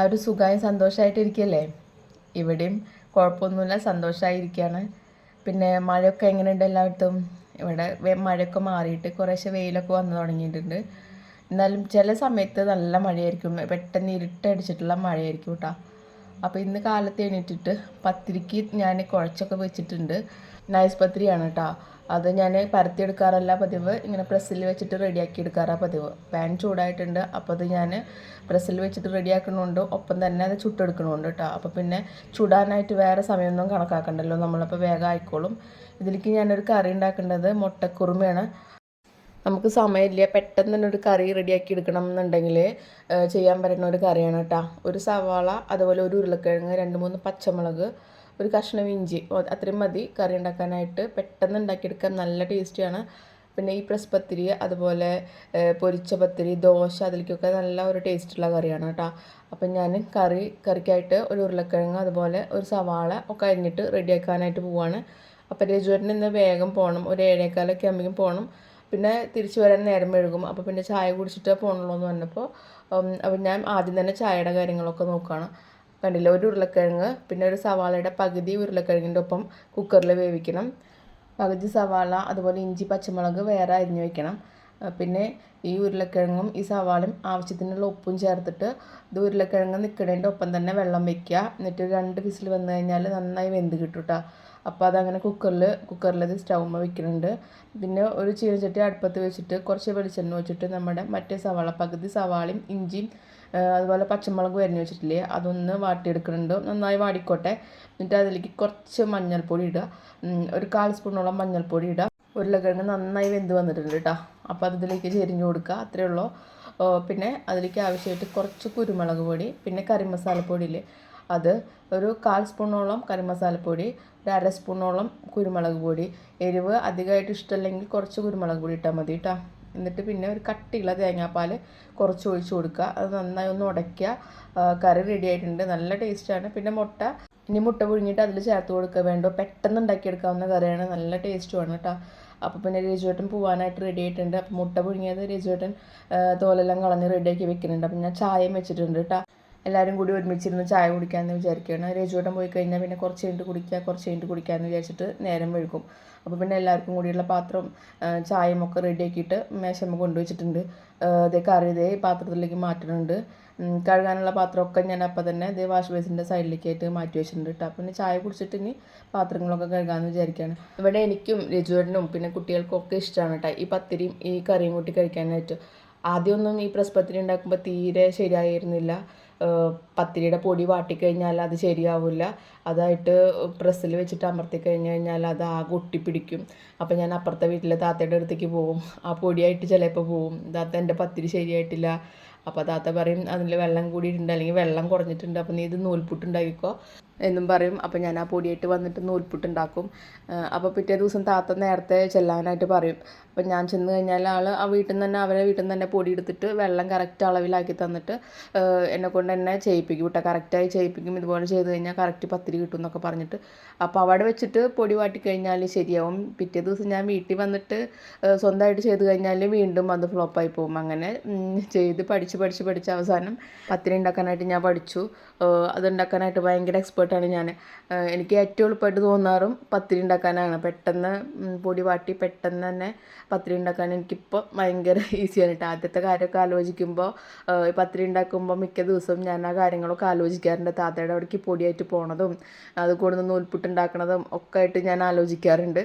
എല്ലാവരും സുഖമായി സന്തോഷമായിട്ടിരിക്കുകയല്ലേ? ഇവിടെയും കുഴപ്പമൊന്നുമില്ല, സന്തോഷമായിരിക്കുകയാണ്. പിന്നെ മഴയൊക്കെ എങ്ങനെയുണ്ട് എല്ലായിടത്തും? ഇവിടെ മഴയൊക്കെ മാറിയിട്ട് കുറേശ്ശെ വെയിലൊക്കെ വന്നു തുടങ്ങിയിട്ടുണ്ട്. എന്നാലും ചില സമയത്ത് നല്ല മഴയായിരിക്കും, പെട്ടെന്ന് ഇരുട്ടടിച്ചിട്ടുള്ള മഴയായിരിക്കും കേട്ടോ. അപ്പോൾ ഇന്ന് കാലത്ത് എണീറ്റിട്ട് പത്തിരിക്ക് ഞാൻ കുഴച്ചൊക്കെ വെച്ചിട്ടുണ്ട്. നൈസ് പത്തിരിയാണ് കേട്ടോ. അത് ഞാൻ പരത്തിയെടുക്കാറല്ല പതിവ്, ഇങ്ങനെ പ്രസ്സിൽ വെച്ചിട്ട് റെഡിയാക്കി എടുക്കാറാണ് പതിവ്. പാൻ ചൂടായിട്ടുണ്ട്, അപ്പോൾ അത് ഞാൻ പ്രസ്സിൽ വെച്ചിട്ട് റെഡിയാക്കണമുണ്ട്, ഒപ്പം തന്നെ അത് ചുട്ടെടുക്കണമുണ്ട് കേട്ടോ. അപ്പോൾ പിന്നെ ചുടാനായിട്ട് വേറെ സമയമൊന്നും കണക്കാക്കണ്ടല്ലോ, നമ്മളപ്പോൾ വേഗം ആയിക്കോളും. ഇതിലേക്ക് ഞാനൊരു കറി ഉണ്ടാക്കേണ്ടത് മുട്ടക്കുറുമയാണ്. നമുക്ക് സമയമില്ല, പെട്ടെന്ന് തന്നെ ഒരു കറി റെഡിയാക്കി എടുക്കണം എന്നുണ്ടെങ്കിൽ ചെയ്യാൻ പറ്റുന്ന ഒരു കറിയാണ് കേട്ടോ. ഒരു സവാള, അതുപോലെ ഒരു ഉരുളക്കിഴങ്ങ്, 2-3 പച്ചമുളക്, ഒരു കഷ്ണം ഇഞ്ചി, അത്രയും മതി കറി ഉണ്ടാക്കാനായിട്ട്. പെട്ടെന്ന് ഉണ്ടാക്കിയെടുക്കാൻ നല്ല ടേസ്റ്റിയാണ്. പിന്നെ ഈ പ്രസ് പത്തിരി, അതുപോലെ പൊരിച്ച പത്തിരി, ദോശ, അതിലേക്കൊക്കെ നല്ല ഒരു ടേസ്റ്റുള്ള കറിയാണ് കേട്ടോ. അപ്പം ഞാൻ കറിക്കായിട്ട് ഒരു ഉരുളക്കിഴങ്ങ്, അതുപോലെ ഒരു സവാള ഒക്കെ അരിഞ്ഞിട്ട് റെഡിയാക്കാനായിട്ട് പോവാണ്. അപ്പം രജുവേട്ടന് ഇന്ന് വേഗം പോകണം, ഒരു 7:15 ആകുമ്പോഴേക്കും പോകണം. പിന്നെ തിരിച്ചു വരാൻ നേരം മെഴുകും. അപ്പോൾ പിന്നെ ചായ കുടിച്ചിട്ട് പോകണല്ലോ എന്ന് പറഞ്ഞപ്പോൾ അപ്പോൾ ഞാൻ ആദ്യം തന്നെ ചായയുടെ കാര്യങ്ങളൊക്കെ നോക്കുകയാണ്. കണ്ടില്ല, ഒരു ഉരുളക്കിഴങ്ങ്, പിന്നെ ഒരു സവാളയുടെ പകുതി ഉരുളക്കിഴങ്ങിൻ്റെ ഒപ്പം കുക്കറിൽ വേവിക്കണം. പകുതി സവാള, അതുപോലെ ഇഞ്ചി പച്ചമുളക് വേറെ അരിഞ്ഞു വയ്ക്കണം. പിന്നെ ഈ ഉരുളക്കിഴങ്ങും ഈ സവാളയും ആവശ്യത്തിനുള്ള ഉപ്പും ചേർത്തിട്ട് ഇത് ഉരുളക്കിഴങ്ങ് നിൽക്കുന്നതിൻ്റെ ഒപ്പം തന്നെ വെള്ളം വയ്ക്കുക. എന്നിട്ട് 2 വിസിൽ വന്നു കഴിഞ്ഞാൽ നന്നായി വെന്ത് കിട്ടും കേട്ടോ. അപ്പോൾ അതങ്ങനെ കുക്കറിലത് സ്റ്റൗമ്മ വെക്കുന്നുണ്ട്. പിന്നെ ഒരു ചീനച്ചട്ടി അടുപ്പത്ത് വെച്ചിട്ട് കുറച്ച് വെളിച്ചെണ്ണ വെച്ചിട്ട് നമ്മുടെ മറ്റേ സവാള, പകുതി സവാളയും ഇഞ്ചിയും അതുപോലെ പച്ചമുളക് അരിഞ്ഞ് വെച്ചിട്ടില്ലേ, അതൊന്ന് വാട്ടിയെടുക്കുന്നുണ്ട്. നന്നായി വാടിക്കോട്ടെ. എന്നിട്ട് അതിലേക്ക് കുറച്ച് മഞ്ഞൾപ്പൊടി ഇടുക, ഒരു 1/4 സ്പൂണോളം മഞ്ഞൾപ്പൊടി ഇടുക. ഉരുളക്കിഴങ്ങ് നന്നായി വെന്ത് വന്നിട്ടുണ്ട് കേട്ടോ. അപ്പോൾ അതിലേക്ക് ചെരിഞ്ഞ് കൊടുക്കുക, അത്രയേ ഉള്ളൂ. പിന്നെ അതിലേക്ക് ആവശ്യമായിട്ട് കുറച്ച് കുരുമുളക് പൊടി, പിന്നെ കറി മസാലപ്പൊടിയില്ലേ, അത് ഒരു 1/4 സ്പൂണോളം കറി മസാലപ്പൊടി, ഒരു 1/2 സ്പൂണോളം കുരുമുളക് പൊടി. എരിവ് അധികമായിട്ട് ഇഷ്ടമല്ലെങ്കിൽ കുറച്ച് കുരുമുളക് പൊടി ഇട്ടാൽ മതി കേട്ടോ. എന്നിട്ട് പിന്നെ ഒരു കട്ടിയുള്ള തേങ്ങാപ്പാൽ കുറച്ച് ഒഴിച്ച് കൊടുക്കുക. അത് നന്നായി ഒന്ന് ഉടയ്ക്കുക. കറി റെഡി ആയിട്ടുണ്ട്, നല്ല ടേസ്റ്റാണ്. പിന്നെ മുട്ട പുഴുങ്ങിയിട്ട് അതിൽ ചേർത്ത് കൊടുക്കുക. വേണ്ടോ, പെട്ടെന്ന് ഉണ്ടാക്കിയെടുക്കാവുന്ന കറിയാണ്, നല്ല ടേസ്റ്റുമാണ് കേട്ടോ. അപ്പോൾ പിന്നെ രജുവേട്ടൻ പോകാനായിട്ട് റെഡി ആയിട്ടുണ്ട്. അപ്പോൾ മുട്ട പുഴുങ്ങിയത് രജുവേട്ടൻ തോലെല്ലാം കളഞ്ഞ് റെഡിയാക്കി വെക്കുന്നുണ്ട്. അപ്പം ഞാൻ ചായയും വെച്ചിട്ടുണ്ട് കേട്ടോ. എല്ലാവരും കൂടി ഒരുമിച്ചിരുന്ന് ചായ കുടിക്കാമെന്ന് വിചാരിക്കുകയാണ്. രജുവേട്ടൻ പോയി കഴിഞ്ഞാൽ പിന്നെ കുറച്ച് കഴിഞ്ഞിട്ട് കുടിക്കാമെന്ന് വിചാരിച്ചിട്ട് നേരം വഴുകും. അപ്പോൾ പിന്നെ എല്ലാവർക്കും കൂടിയുള്ള പാത്രം ചായയും ഒക്കെ റെഡിയാക്കിയിട്ട് മേശമ്മ കൊണ്ടുവച്ചിട്ടുണ്ട്. ഇതേ കറി ഇതേ പാത്രത്തിലേക്ക് മാറ്റുന്നുണ്ട്. കഴുകാനുള്ള പാത്രമൊക്കെ ഞാൻ അപ്പം തന്നെ ഇതേ വാഷ് ബേസിൻ്റെ സൈഡിലേക്കായിട്ട് മാറ്റി വെച്ചിട്ടുണ്ട് കേട്ടോ. പിന്നെ ചായ കുടിച്ചിട്ട് ഇനി പാത്രങ്ങളൊക്കെ കഴുകാമെന്ന് വിചാരിക്കുകയാണ്. ഇവിടെ എനിക്കും രജുവേട്ടനും പിന്നെ കുട്ടികൾക്കും ഒക്കെ ഇഷ്ടമാണ് കേട്ടോ ഈ പത്തിരിയും ഈ കറിയും കൂട്ടി കഴിക്കാനായിട്ട്. ആദ്യമൊന്നും ഈ പ്രസ് പത്തിരി ഉണ്ടാക്കുമ്പോൾ തീരെ ശരിയായിരുന്നില്ല. പത്തിരിയുടെ പൊടി വാട്ടിക്കഴിഞ്ഞാൽ അത് ശരിയാവില്ല. അതായിട്ട് പ്രസ്സിൽ വെച്ചിട്ട് അമർത്തി കഴിഞ്ഞാൽ അത് ആകെ ഒട്ടിപ്പിടിക്കും. അപ്പോൾ ഞാൻ അപ്പുറത്തെ വീട്ടിലെ താത്തയുടെ അടുത്തേക്ക് പോകും, ആ പൊടിയായിട്ട് ചിലപ്പോൾ പോവും, താത്ത എൻ്റെ പത്തിരി ശരിയായിട്ടില്ല. അപ്പോൾ താത്ത പറയും അതിൽ വെള്ളം കൂടിയിട്ടുണ്ട്, അല്ലെങ്കിൽ വെള്ളം കുറഞ്ഞിട്ടുണ്ട്, അപ്പോൾ നീ ഇത് നൂൽപുട്ടുണ്ടാക്കിക്കോ എന്നും പറയും. അപ്പോൾ ഞാൻ ആ പൊടിയായിട്ട് വന്നിട്ട് നൂൽപുട്ടുണ്ടാക്കും. അപ്പോൾ പിറ്റേ ദിവസം താത്ത നേരത്തെ ചെല്ലാനായിട്ട് പറയും. അപ്പോൾ ഞാൻ ചെന്ന് കഴിഞ്ഞാൽ അവരെ വീട്ടിൽ നിന്ന് തന്നെ പൊടി എടുത്തിട്ട് വെള്ളം കറക്റ്റ് അളവിലാക്കി തന്നിട്ട് എന്നെക്കൊണ്ട് തന്നെ ചെയ്യിപ്പിക്കും കേട്ടോ. കറക്റ്റായി ചെയ്യിപ്പിക്കും. ഇതുപോലെ ചെയ്ത് കഴിഞ്ഞാൽ കറക്റ്റ് പത്തിരി കിട്ടും എന്നൊക്കെ പറഞ്ഞിട്ട്. അപ്പോൾ അവിടെ വെച്ചിട്ട് പൊടി വാട്ടിക്കഴിഞ്ഞാൽ ശരിയാവും. പിറ്റേ ദിവസം ഞാൻ വീട്ടിൽ വന്നിട്ട് സ്വന്തമായിട്ട് ചെയ്ത് കഴിഞ്ഞാൽ വീണ്ടും അത് ഫ്ലോപ്പായി പോകും. അങ്ങനെ ചെയ്ത് പഠിച്ച് അവസാനം പത്തിരി ഉണ്ടാക്കാനായിട്ട് ഞാൻ പഠിച്ചു. അതുണ്ടാക്കാനായിട്ട് ഭയങ്കര എക്സ്പേർട്ടാണ് ഞാൻ. എനിക്ക് ഏറ്റവും എളുപ്പമായിട്ട് തോന്നാറും പത്തിരി ഉണ്ടാക്കാനാണ്. പെട്ടെന്ന് പൊടി വാട്ടി പെട്ടെന്ന് തന്നെ പത്തിരി ഉണ്ടാക്കാൻ എനിക്കിപ്പോൾ ഭയങ്കര ഈസിയാണ് കേട്ടോ. ആദ്യത്തെ കാര്യമൊക്കെ ആലോചിക്കുമ്പോൾ പത്തിരി ഉണ്ടാക്കുമ്പോൾ മിക്ക ദിവസവും ഞാൻ ആ കാര്യങ്ങളൊക്കെ ആലോചിക്കാറുണ്ട്. താത്തയുടെ അവിടേക്ക് പൊടിയായിട്ട് പോണതും അത് കൊടുന്ന് നൂൽപുട്ടുണ്ടാക്കണതും ഒക്കെ ആയിട്ട് ഞാൻ ആലോചിക്കാറുണ്ട്.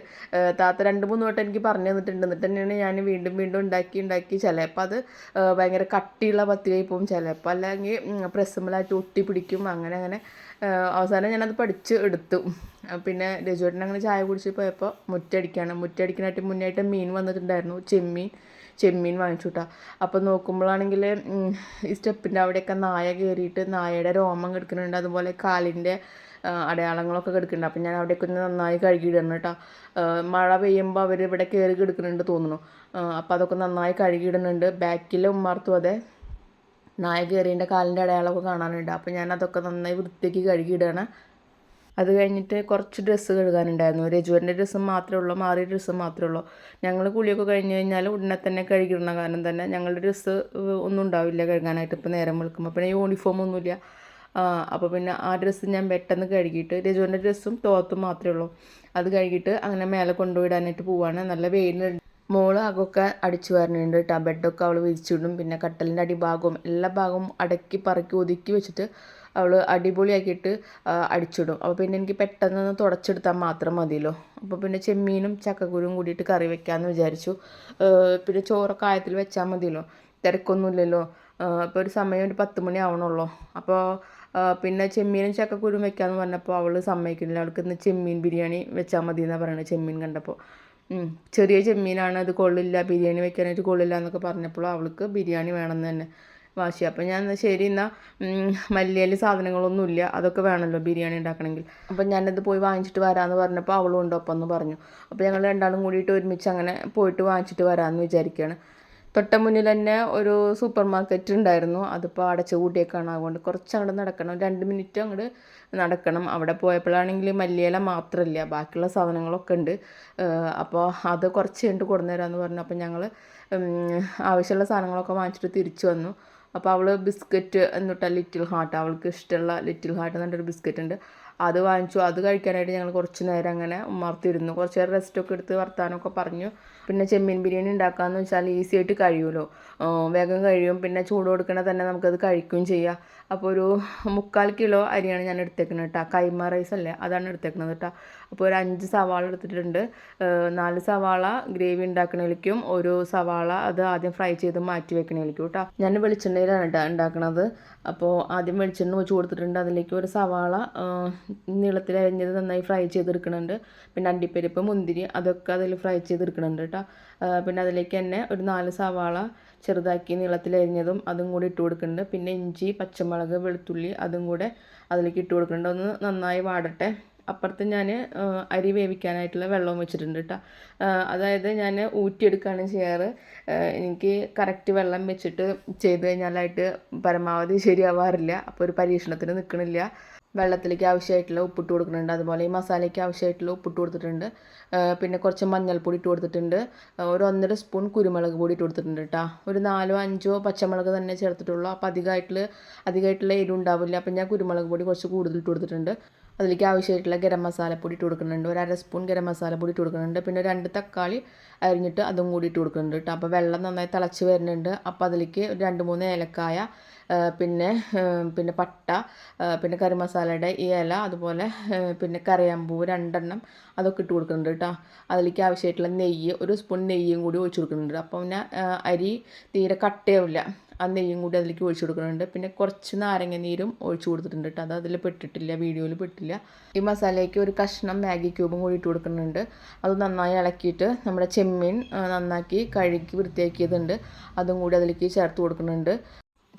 താത്ത 2-3 വട്ടം എനിക്ക് പറഞ്ഞു തന്നിട്ടുണ്ട്. എന്നിട്ട് തന്നെയാണ് ഞാൻ വീണ്ടും ഉണ്ടാക്കി ചിലപ്പോൾ അത് ഭയങ്കര കട്ടിയുള്ള പത്തിരിയായി പോകും, ചിലപ്പോൾ അല്ലെങ്കിൽ പ്രസ്സുമ്മലായിട്ട് ഒട്ടി പിടിക്കും. അങ്ങനെ അവസാനം ഞാനത് പഠിച്ച് എടുത്തു. പിന്നെ രജുവേട്ടൻ അങ്ങനെ ചായ കുടിച്ച് പോയപ്പോൾ മുറ്റടിക്കാനായിട്ട് മുന്നായിട്ട് മീൻ വന്നിട്ടുണ്ടായിരുന്നു, ചെമ്മീൻ വാങ്ങിച്ചു കേട്ടോ. അപ്പോൾ നോക്കുമ്പോഴാണെങ്കിൽ ഈ സ്റ്റെപ്പിൻ്റെ അവിടെയൊക്കെ നായ കയറിയിട്ട് നായയുടെ രോമം കിടക്കുന്നുണ്ട്, അതുപോലെ കാലിൻ്റെ അടയാളങ്ങളൊക്കെ കിടക്കുന്നുണ്ട്. അപ്പം ഞാൻ അവിടെയൊക്കെ ഒന്ന് നന്നായി കഴുകിയിടണം കേട്ടോ. മഴ പെയ്യുമ്പോൾ അവർ ഇവിടെ കയറി കിടക്കുന്നുണ്ട് തോന്നുന്നു. അപ്പോൾ അതൊക്കെ നന്നായി കഴുകിയിടുന്നുണ്ട്. ബാക്കിൽ ഉമ്മാർത്തും അതെ നായ കയറിൻ്റെ കാലിൻ്റെ അടയാളമൊക്കെ കാണാനുണ്ട്. അപ്പോൾ ഞാൻ അതൊക്കെ നന്നായി വൃത്തിയാക്കി കഴുകിയിടുകയാണ്. അത് കഴിഞ്ഞിട്ട് കുറച്ച് ഡ്രസ്സ് കഴുകാനുണ്ടായിരുന്നു. രജുവിൻ്റെ ഡ്രസ്സ് മാത്രമേ ഉള്ളൂ, മാറിയ ഡ്രസ്സ് മാത്രമേ ഉള്ളൂ. ഞങ്ങൾ കുളിയൊക്കെ കഴിഞ്ഞ് കഴിഞ്ഞാൽ ഉടനെ തന്നെ കഴുകിയിടണം. കാരണം തന്നെ ഞങ്ങളുടെ ഡ്രസ്സ് ഒന്നും ഉണ്ടാവില്ല കഴുകാനായിട്ട്. ഇപ്പോൾ നേരം വെളുക്കുമ്പോൾ പിന്നെ യൂണിഫോം ഒന്നുമില്ല. അപ്പോൾ പിന്നെ ആ ഡ്രസ്സ് ഞാൻ പെട്ടെന്ന് കഴുകിയിട്ട് രജുവിൻ്റെ ഡ്രസ്സും തോർത്തും മാത്രമേ ഉള്ളൂ, അത് കഴുകിയിട്ട് അങ്ങനെ മേലെ കൊണ്ടുപോയിടാനായിട്ട് പോവാണ്. നല്ല വെയിലുണ്ട്. മോള് അകൊക്കെ അടിച്ചു വരുന്നുണ്ട് കേട്ടോ. ബെഡൊക്കെ അവൾ വിരിച്ചിടും. പിന്നെ കട്ടലിൻ്റെ അടിഭാഗവും എല്ലാ ഭാഗവും അടക്കി പറക്കി ഒതുക്കി വെച്ചിട്ട് അവൾ അടിപൊളിയാക്കിയിട്ട് അടിച്ചിടും. അപ്പോൾ പിന്നെ എനിക്ക് പെട്ടെന്ന് തുടച്ചെടുത്താൽ മാത്രം മതിയല്ലോ. അപ്പോൾ പിന്നെ ചെമ്മീനും ചക്കക്കുരും കൂടിയിട്ട് കറി വെക്കാമെന്ന് വിചാരിച്ചു. പിന്നെ ചോറൊക്കെ ആയത്തിൽ വെച്ചാൽ മതിയല്ലോ, തിരക്കൊന്നുമില്ലല്ലോ. അപ്പോൾ ഒരു സമയം ഒരു 10 മണി ആവണുള്ളൂ. അപ്പോൾ പിന്നെ ചെമ്മീനും ചക്കക്കുരും വെക്കാമെന്ന് പറഞ്ഞപ്പോൾ അവൾ സമ്മതിക്കുന്നില്ല. അവൾക്ക് ഇന്ന് ചെമ്മീൻ ബിരിയാണി വെച്ചാൽ മതി എന്നാണ് പറയുന്നത്. ചെമ്മീൻ കണ്ടപ്പോൾ ചെറിയ ചെമ്മീനാണ്, അത് കൊള്ളില്ല, ബിരിയാണി വെക്കാനായിട്ട് കൊള്ളില്ല എന്നൊക്കെ പറഞ്ഞപ്പോൾ അവൾക്ക് ബിരിയാണി വേണമെന്ന് തന്നെ വാശി. അപ്പം ഞാൻ ശരി എന്നാൽ മല്ലിയില സാധനങ്ങളൊന്നുമില്ല, അതൊക്കെ വേണമല്ലോ ബിരിയാണി ഉണ്ടാക്കണമെങ്കിൽ. അപ്പം ഞാനത് പോയി വാങ്ങിച്ചിട്ട് വരാമെന്ന് പറഞ്ഞപ്പോൾ അവളും ഉണ്ട് ഒപ്പം എന്ന് പറഞ്ഞു. അപ്പോൾ ഞങ്ങൾ രണ്ടാളും കൂടിയിട്ട് ഒരുമിച്ച് അങ്ങനെ പോയിട്ട് വാങ്ങിച്ചിട്ട് വരാമെന്ന് വിചാരിക്കുകയാണ്. തൊട്ട മുന്നിൽ തന്നെ ഒരു സൂപ്പർ മാർക്കറ്റ് ഉണ്ടായിരുന്നു, അതിപ്പോൾ അടച്ചു കൂട്ടിയേക്കാണ്. അതുകൊണ്ട് കുറച്ച് അങ്ങോട്ട് നടക്കണം, 2 മിനിറ്റ് അങ്ങോട്ട് നടക്കണം. അവിടെ പോയപ്പോഴാണെങ്കിൽ മല്ലിയില മാത്രമില്ല, ബാക്കിയുള്ള സാധനങ്ങളൊക്കെ ഉണ്ട്. അപ്പോൾ അത് കുറച്ച് കഴിഞ്ഞിട്ട് കൊണ്ടുവരാമെന്ന് പറഞ്ഞു. അപ്പോൾ ഞങ്ങൾ ആവശ്യമുള്ള സാധനങ്ങളൊക്കെ വാങ്ങിച്ചിട്ട് തിരിച്ചു വന്നു. അപ്പോൾ അവൾ ബിസ്ക്കറ്റ് എന്നിട്ട് ലിറ്റിൽ ഹാർട്ട്, അവൾക്ക് ഇഷ്ടമുള്ള ലിറ്റിൽ ഹാർട്ട് എന്നിട്ടൊരു ബിസ്ക്കറ്റ് ഉണ്ട്, അത് വാങ്ങിച്ചു. അത് കഴിക്കാനായിട്ട് ഞങ്ങൾ കുറച്ച് നേരം അങ്ങനെ ഉമ്മാർത്തിരുന്നു. കുറച്ച് നേരം റെസ്റ്റൊക്കെ എടുത്ത് വർത്താനമൊക്കെ പറഞ്ഞു. പിന്നെ ചെമ്മീൻ ബിരിയാണി ഉണ്ടാക്കാമെന്ന് വെച്ചാൽ ഈസി ആയിട്ട് കഴിയുമല്ലോ, വേഗം കഴിയും. പിന്നെ ചൂട് കൊടുക്കണ തന്നെ നമുക്കത് കഴിക്കുകയും ചെയ്യാം. അപ്പോൾ ഒരു 3/4 കിലോ അരിയാണ് ഞാൻ എടുത്തേക്കുന്നത് കേട്ടോ. കൈമ റൈസ് അല്ലേ, അതാണ് എടുത്തേക്കുന്നത് കേട്ടോ. അപ്പോൾ ഒരു 5 സവാള എടുത്തിട്ടുണ്ട്. 4 സവാള ഗ്രേവി ഉണ്ടാക്കണേലേക്കും, ഒരു സവാള അത് ആദ്യം ഫ്രൈ ചെയ്ത് മാറ്റി വെക്കണേലേക്കും കേട്ടോ. ഞാൻ വെളിച്ചെണ്ണയിലാണ് കേട്ടോ ഉണ്ടാക്കണത്. അപ്പോൾ ആദ്യം വെളിച്ചെണ്ണ ഒഴിച്ച് കൊടുത്തിട്ടുണ്ട്. അതിലേക്ക് ഒരു സവാള നീളത്തിൽ അരിഞ്ഞത് നന്നായി ഫ്രൈ ചെയ്തെടുക്കുന്നുണ്ട്. പിന്നെ അണ്ടിപ്പരിപ്പ്, മുന്തിരി അതൊക്കെ അതിൽ ഫ്രൈ ചെയ്തെടുക്കുന്നുണ്ട് കേട്ടോ. പിന്നെ അതിലേക്ക് തന്നെ ഒരു 4 സവാള ചെറുതാക്കി നീളത്തിൽ അരിഞ്ഞതും അതും കൂടി ഇട്ട് കൊടുക്കുന്നുണ്ട്. പിന്നെ ഇഞ്ചി, പച്ചമുളക്, വെളുത്തുള്ളി അതും കൂടെ അതിലേക്ക് ഇട്ട് കൊടുക്കുന്നുണ്ട്. ഒന്ന് നന്നായി വാടട്ടെ. അപ്പുറത്ത് ഞാൻ അരി വേവിക്കാനായിട്ടുള്ള വെള്ളവും വെച്ചിട്ടുണ്ട് കേട്ടോ. അതായത് ഞാൻ ഊറ്റിയെടുക്കുകയാണ് ചെയ്യാറ്. എനിക്ക് കറക്റ്റ് വെള്ളം വെച്ചിട്ട് ചെയ്ത് കഴിഞ്ഞാലായിട്ട് പരമാവധി ശരിയാവാറില്ല. അപ്പോൾ ഒരു പരീക്ഷണത്തിന് നിൽക്കണില്ല. വെള്ളത്തിലേക്ക് ആവശ്യമായിട്ടുള്ള ഉപ്പിട്ട് കൊടുക്കുന്നുണ്ട്. അതുപോലെ ഈ മസാലയ്ക്ക് ആവശ്യമായിട്ടുള്ള ഉപ്പിട്ട് കൊടുത്തിട്ടുണ്ട്. പിന്നെ കുറച്ച് മഞ്ഞൾപ്പൊടി ഇട്ട് കൊടുത്തിട്ടുണ്ട്. ഒരു 1.5 സ്പൂൺ കുരുമുളക് പൊടി ഇട്ട് കൊടുത്തിട്ടുണ്ട് കേട്ടോ. ഒരു 4-5 പച്ചമുളക് തന്നെ ചേർത്തിട്ടുള്ളൂ. അപ്പോൾ അധികമായിട്ടുള്ള എരിവ് ഉണ്ടാവില്ല. അപ്പം ഞാൻ കുരുമുളക് പൊടി കുറച്ച് കൂടുതൽ ഇട്ട് കൊടുത്തിട്ടുണ്ട്. അതിലേക്ക് ആവശ്യമായിട്ടുള്ള ഗരം മസാലപ്പൊടി ഇട്ട് കൊടുക്കുന്നുണ്ട്. ഒരു 1/2 സ്പൂൺ ഗരം മസാലപ്പൊടി ഇട്ട് കൊടുക്കുന്നുണ്ട്. പിന്നെ 2 തക്കാളി അരിഞ്ഞിട്ട് അതും കൂടി ഇട്ട് കൊടുക്കുന്നുണ്ട് കേട്ടോ. അപ്പോൾ വെള്ളം നന്നായി തിളച്ച് വരുന്നുണ്ട്. അപ്പോൾ അതിലേക്ക് ഒരു 2-3 ഏലക്കായ, പിന്നെ പട്ട, പിന്നെ കറി മസാലയുടെ ഈ ഇല, അതുപോലെ പിന്നെ കറിയാമ്പൂ 2 എണ്ണം അതൊക്കെ ഇട്ട് കൊടുക്കുന്നുണ്ട് കേട്ടോ. അതിലേക്ക് ആവശ്യമായിട്ടുള്ള നെയ്യ്, ഒരു സ്പൂൺ നെയ്യും കൂടി ഒഴിച്ച് കൊടുക്കുന്നുണ്ട്. അപ്പോൾ പിന്നെ അരി തീരെ കട്ടയാവില്ല. ആ നെയ്യും കൂടി അതിലേക്ക് ഒഴിച്ച് കൊടുക്കുന്നുണ്ട്. പിന്നെ കുറച്ച് നാരങ്ങ നീരും ഒഴിച്ച് കൊടുത്തിട്ടുണ്ട് കേട്ടോ. അത് അതിൽ പെട്ടിട്ടില്ല, വീഡിയോയിൽ പെട്ടില്ല. ഈ മസാലയ്ക്ക് ഒരു കഷ്ണം മാഗി ക്യൂബും കൂടി ഇട്ട് കൊടുക്കുന്നുണ്ട്. അത് നന്നായി ഇളക്കിയിട്ട് നമ്മുടെ ചെമ്മീൻ നന്നാക്കി കഴുകി വൃത്തിയാക്കിയതുണ്ട്, അതും കൂടി അതിലേക്ക് ചേർത്ത് കൊടുക്കുന്നുണ്ട്.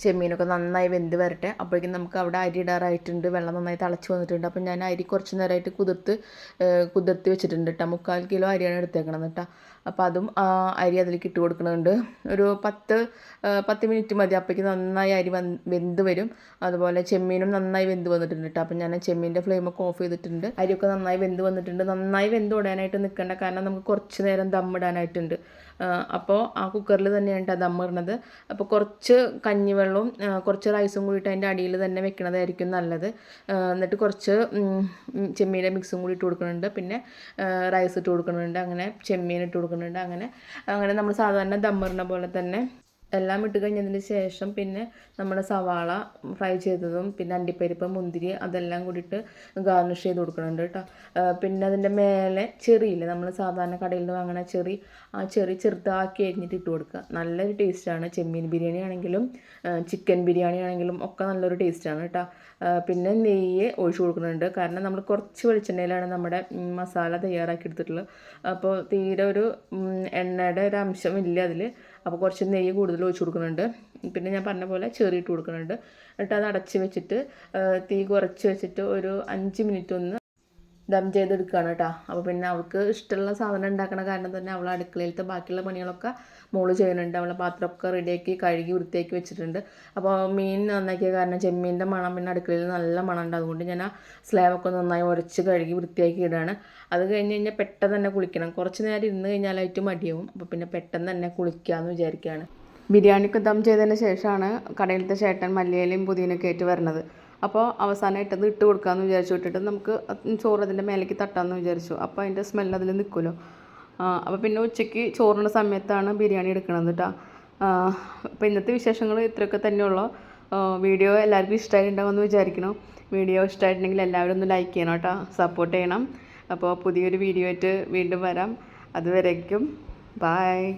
ചെമ്മീനൊക്കെ നന്നായി വെന്ത് വരട്ടെ. അപ്പോഴേക്കും നമുക്ക് അവിടെ അരി ഇടാറായിട്ടുണ്ട്. വെള്ളം നന്നായി തിളച്ച് വന്നിട്ടുണ്ട്. അപ്പം ഞാൻ അരി കുറച്ച് നേരമായിട്ട് കുതിർത്തി വെച്ചിട്ടുണ്ട് കേട്ടോ. 3/4 കിലോ അരിയാണ് എടുത്തേക്കണത് കേട്ടോ. അപ്പോൾ അതും അരി അതിലേക്ക് ഇട്ട് കൊടുക്കുന്നുണ്ട്. ഒരു 10 മിനിറ്റ് മതി. അപ്പോഴേക്കും നന്നായി അരി വെന്ത് വരും. അതുപോലെ ചെമ്മീനും നന്നായി വെന്ത് വന്നിട്ടുണ്ട് കേട്ടോ. അപ്പം ഞാൻ ചെമ്മീൻ്റെ ഫ്ലെയിമൊക്കെ ഓഫ് ചെയ്തിട്ടുണ്ട്. അരിയൊക്കെ നന്നായി വെന്ത് വന്നിട്ടുണ്ട്. നന്നായി വെന്ത് ഓടാനായിട്ട് നിൽക്കേണ്ട, കാരണം നമുക്ക് കുറച്ച് നേരം ദമ്മിടാനായിട്ടുണ്ട്. അപ്പോൾ ആ കുക്കറിൽ തന്നെയാണ് ദമ്മിടുന്നത്. അപ്പോൾ കുറച്ച് കഞ്ഞിവെള്ളവും കുറച്ച് റൈസും കൂടിയിട്ട് അതിൻ്റെ അടിയിൽ തന്നെ വെക്കണതായിരിക്കും നല്ലത്. എന്നിട്ട് കുറച്ച് ചെമ്മീൻ്റെ മിക്സും കൂടി ഇട്ട് കൊടുക്കുന്നുണ്ട്. പിന്നെ റൈസ് ഇട്ട് കൊടുക്കുന്നുണ്ട്. അങ്ങനെ ചെമ്മീൻ ഇട്ട് കൊടുക്കുന്നുണ്ട്. അങ്ങനെ നമ്മൾ സാധാരണ ദമ്മിടുന്ന പോലെ തന്നെ എല്ലാം ഇട്ട് കഴിഞ്ഞതിന് ശേഷം പിന്നെ നമ്മുടെ സവാള ഫ്രൈ ചെയ്തതും പിന്നെ അണ്ടിപ്പരിപ്പ്, മുന്തിരി അതെല്ലാം കൂടിയിട്ട് ഗാർണിഷ് ചെയ്ത് കൊടുക്കുന്നുണ്ട് കേട്ടോ. പിന്നെ അതിൻ്റെ മേലെ ചെറിയില്ലേ, നമ്മൾ സാധാരണ കടയിൽ നിന്ന് വാങ്ങുന്ന ചെറി, ആ ചെറി ചെറുതാക്കി അരിഞ്ഞിട്ട് ഇട്ട് കൊടുക്കുക. നല്ലൊരു ടേസ്റ്റാണ്. ചെമ്മീൻ ബിരിയാണി ആണെങ്കിലും ചിക്കൻ ബിരിയാണി ആണെങ്കിലും ഒക്കെ നല്ലൊരു ടേസ്റ്റാണ് കേട്ടോ. പിന്നെ നെയ്യ് ഒഴിച്ച് കൊടുക്കുന്നുണ്ട്. കാരണം നമ്മൾ കുറച്ച് വെളിച്ചെണ്ണയിലാണ് നമ്മുടെ മസാല തയ്യാറാക്കി എടുത്തിട്ടുള്ളത്. അപ്പോൾ തീരെ ഒരു എണ്ണയുടെ ഒരു അംശം ഇല്ല അതിൽ. അപ്പോൾ കുറച്ച് നെയ്യ് കൂടുതൽ ഒഴിച്ച് കൊടുക്കുന്നുണ്ട്. പിന്നെ ഞാൻ പറഞ്ഞ പോലെ ചെറിയിട്ട് കൊടുക്കുന്നുണ്ട്. എന്നിട്ട് അത് അടച്ച് വെച്ചിട്ട് തീ കുറച്ച് വെച്ചിട്ട് ഒരു 5 മിനിറ്റ് ഒന്ന് ദം ചെയ്തെടുക്കുകയാണ് കേട്ടോ. അപ്പോൾ പിന്നെ അവൾക്ക് ഇഷ്ടമുള്ള സാധനം ഉണ്ടാക്കണ കാരണം തന്നെ അവൾ അടുക്കളയിലത്തെ ബാക്കിയുള്ള പണികളൊക്കെ മോള് ചെയ്യുന്നുണ്ട്. അവളെ പാത്രമൊക്കെ റെഡിയാക്കി കഴുകി വൃത്തിയാക്കി വെച്ചിട്ടുണ്ട്. അപ്പോൾ മീൻ നന്നാക്കിയ കാരണം ചെമ്മീൻ്റെ മണം പിന്നെ അടുക്കളയിൽ നല്ല മണം ഉണ്ട്. അതുകൊണ്ട് ഞാൻ ആ സ്ലാബൊക്കെ നന്നായി ഉരച്ച് കഴുകി വൃത്തിയാക്കി ഇടുകയാണ്. അത് കഴിഞ്ഞ് കഴിഞ്ഞാൽ പെട്ടെന്ന് തന്നെ കുളിക്കണം. കുറച്ച് നേരം ഇരുന്ന് കഴിഞ്ഞാലായിട്ട് മടിയാവും. അപ്പോൾ പിന്നെ പെട്ടെന്ന് തന്നെ കുളിക്കാമെന്ന് വിചാരിക്കുകയാണ്. ബിരിയാണിക്ക് ദം ചെയ്തതിന് ശേഷമാണ് കടയിലത്തെ ചേട്ടൻ മല്ലിയിലയും പുതിനയൊക്കെ ആയിട്ട് വരുന്നത്. അപ്പോൾ അവസാനമായിട്ട് അത് ഇട്ട് കൊടുക്കാമെന്ന് വിചാരിച്ചു. ഇട്ടിട്ട് നമുക്ക് ചോറ് അതിൻ്റെ മേലേക്ക് തട്ടാമെന്ന് വിചാരിച്ചു. അപ്പോൾ അതിൻ്റെ സ്മെല്ല് അതിൽ നിൽക്കുമല്ലോ. അപ്പോൾ പിന്നെ ഉച്ചയ്ക്ക് ചോറിൻ്റെ സമയത്താണ് ബിരിയാണി എടുക്കണത് കേട്ടോ. അപ്പോൾ ഇന്നത്തെ വിശേഷങ്ങൾ ഇത്രയൊക്കെ തന്നെയുള്ളൂ. വീഡിയോ എല്ലാവർക്കും ഇഷ്ടമായിട്ടുണ്ടാവുമെന്ന് വിചാരിക്കണം. വീഡിയോ ഇഷ്ടമായിട്ടുണ്ടെങ്കിൽ എല്ലാവരും ഒന്ന് ലൈക്ക് ചെയ്യണം കേട്ടോ, സപ്പോർട്ട് ചെയ്യണം. അപ്പോൾ പുതിയൊരു വീഡിയോ ആയിട്ട് വീണ്ടും വരാം. അതുവരേക്കും ബായ്.